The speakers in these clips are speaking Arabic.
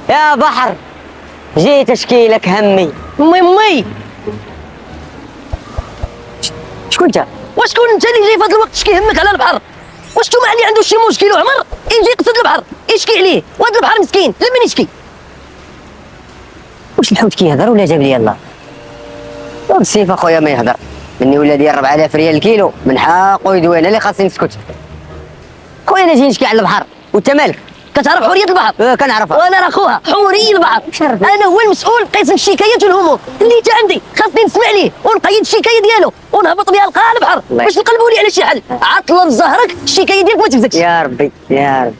يا بحر جيت اشكي لك همي. امي شكون انت؟ وشكون انت اللي جاي في هذا الوقت تشكي همك على البحر؟ واش توما اللي عنده شي مشكل وعمر يجي يقصد البحر يشكي عليه، وهذا البحر مسكين لمن يشكي؟ واش الحوت كيهضر ولا جاب لي الله؟ السيف اخويا ما يهضر، مني ولا ديال 4000 ريال الكيلو من حقه يدوي، انا اللي خاصني نسكت. خويا انا جاي نشكي على البحر وانت مالك؟ كتعرف حوريه البحر؟ كنعرفها. وانا راه خوها حوريه البحر. انا هو المسؤول قسم الشكايات والهموم اللي انت عندي، خاصني نسمع ليه ونقيد الشكايه ديالو ونهبط بها لقاها البحر باش نقلبوا لي على شي حل. عطل بزهرك الشكايه ديالك ما تفزكش. يا ربي يا ربي،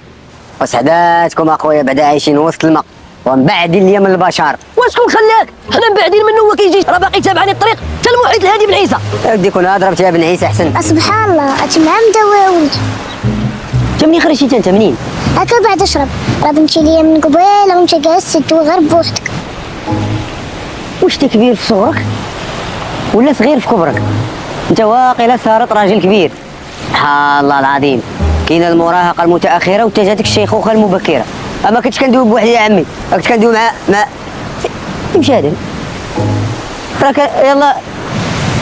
وسعداتكم اخويا بعدا عايشين وسط الماء ومبعدين ليا من البشر. وشكون خلاك؟ حنا مبعدين منه هو كيجي، راه باقي تابعني الطريق حتى المحيط الهادي بن عيسى. ودي كون ضربتيها بن عيسى احسن. سبحان الله اتمام ولدي. انت منين خرجتي انت منين؟ هكا بعد اشرب، راه بنتي ليا من قبيله وانت جالس تدوي غير بوحدك. واش انت كبير في صغرك ولا صغير في كبرك؟ انت واقيلا صارت راجل كبير. سبحان الله العظيم، كاينه المراهقه المتاخره وانت جاتك الشيخوخه المبكره. اما كنتش كندوي بوحدي يا عمي، كنت كندوي مع مش هذا راك يلا.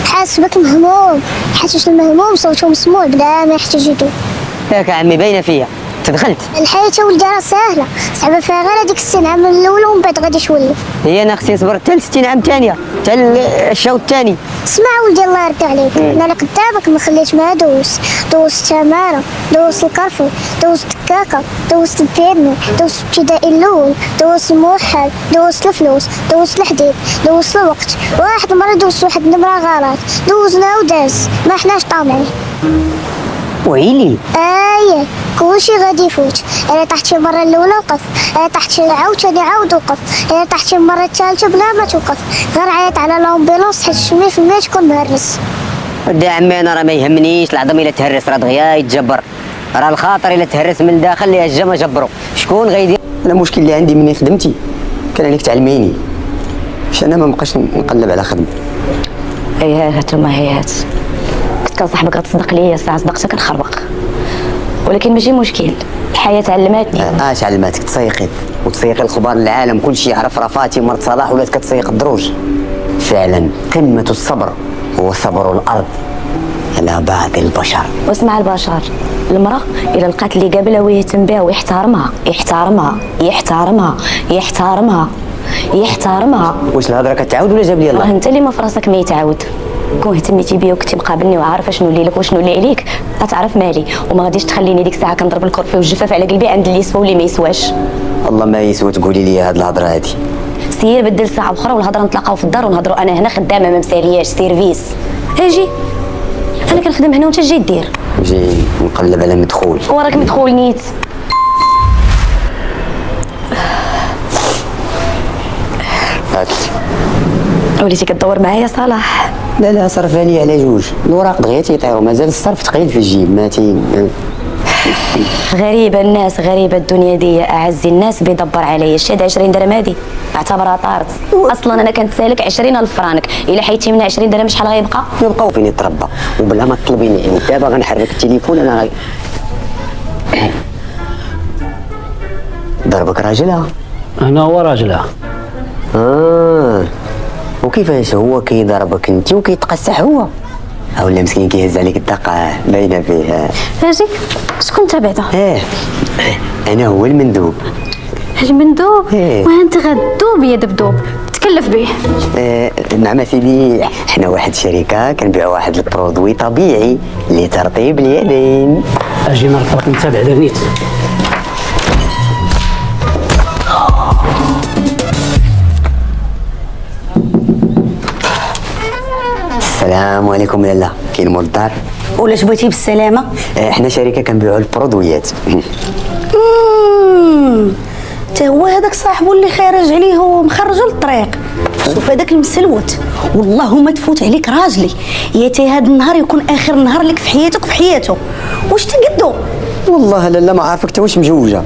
حاسبك مهموم، حاسس المهموم صوته مسموع بلا ما يحتاج يدوي. ياك عمي باينه فيا تدخلت. الحياة ولدي راه ساهلة، صعبة فيها غير هذيك السنة عام الأولى ومن بعد غادي تولي. هي انا خصني نصبر حتى 60 عام ثانيه، حتى الشوط الثاني. اسمع ولدي الله يرضي عليك، انا قدامك ما خليت ما دوزت التمارة، دوزت الكرفي، دوزت الكاكا، دوزت البيرمي، دوزت الابتدائي الاول، دوزت الموحد، دوزت الفلوس، دوزت الحديد، دوزت الوقت. واحد مرة دوزت واحد النمرة غلط، دوزنا وداز ما حناش طامعين. ويلي كلشي غادي يفوت. انا طحت شي المره الاولى وقف، انا طحت عاوتاني عاود وقف، انا طحت شي المره الثالثه بلا ما توقف، غير عيط على لامبيلونس حيت 100% تكون مهرس. ودي عمي انا راه ما يهمنيش العظم الا تهرس، راه دغيا يتجبر، راه الخاطر الا تهرس من الداخل اللي الجما جبرو. شكون غيدير؟ انا المشكل اللي عندي مني خدمتي كان عليك تعلميني باش انا ما نبقاش نقلب على خدمه. هات ما هات، كنت كنصاحبك غتصدق ليا، ساعه صدقتك كنخربق، ولكن ماشي مشكل، الحياه علماتني. اش علماتك؟ تسيقي وتسيقي الخبار العالم كلشي يعرف راه فاطمه مرت صلاح ولات كتسيق الدروج. فعلا قمه الصبر هو صبر الارض على بعض البشر. واسمع البشر، المراه الا لقات اللي قابلها ويهتم بها ويحترمها يحترمها يحترمها يحترمها يحترمها. واش الهضره كتعاود ولا جاب لي الله؟ راه انت اللي ما في راسك ما يتعاود. كون اهتميتي بيا وكنتي مقابلني وعارفه شنو اللي لك وشنو اللي عليك غتعرف مالي، وما غاديش تخليني ديك الساعه كنضرب الكرفي والجفاف على قلبي عند اللي يسوى واللي ما يسواش. الله ما يسوى تقولي لي هاد الهضره هادي. سير بدل ساعه اخرى والهضره نتلاقاو في الدار ونهضروا. انا هنا خدامه ما مسالياش سيرفيس. اجي انا كنخدم هنا وانت جاي دير. نجي نقلب على مدخول. وراك مدخول نيت. هاك وليتي كدور معايا صلاح؟ لا صرف عليا على جوج الوراق دغيا تيطيروا، مازال الصرف ثقيل في الجيب ما غريبه الناس، غريبه الدنيا دي. اعز الناس بيدبر عليا شاد 20 درهم هادي اعتبرها طارت. اصلا انا كنت سالك 20,000 فرانك، الا حيتي منها 20 درهم شحال غيبقى؟ يبقاو فين يتربى وبلا ما تطلبيني يعني. دابا غنحرك التليفون انا ضربك راجلها. هنا هو راجلها. وكيفاش هو كيضربك انت وكيتقسح هو؟ ولا مسكين كيهز عليك الدقه باينه فيه. اجي شكون انت بعدا؟ انا هو المندوب. المندوب؟ وانت غدوب يا دبدوب تكلف به. نعم سيدي، حنا واحد الشركه كنبيعوا واحد البرودوي طبيعي لترطيب اليدين. اجي نرطبك انت بعدا نيت. السلام عليكم لاله، كاين مول الدار؟ ولاش بغيتي بالسلامه؟ حنا شركه كنبيعوا البرودويات. تا هو هذاك صاحبو اللي خارج عليه ومخرجو للطريق. شوف هذاك المسلوت، والله ما تفوت عليك راجلي، يا تي هذا النهار يكون اخر نهار لك في حياتك وفي حياته. واش تقدو؟ والله لاله ما عارفك تا واش مجوجه.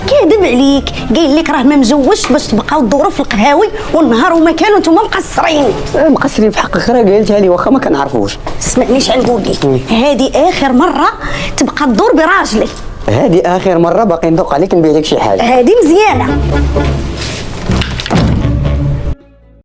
كاذب عليك، قايل لك راه ما مزوجش باش تبقاو تدوروا في القهاوي والنهار ومكان وانتم مقصرين. مقصرين في حقك، راه قالتها لي واخا ما كنعرفوش. اسمعني اش غنقول لك، هذه اخر مره تبقى تدور براجلي. هذه اخر مره باقي ندق عليك نبيع لك شي حاجه. هذه مزيانه.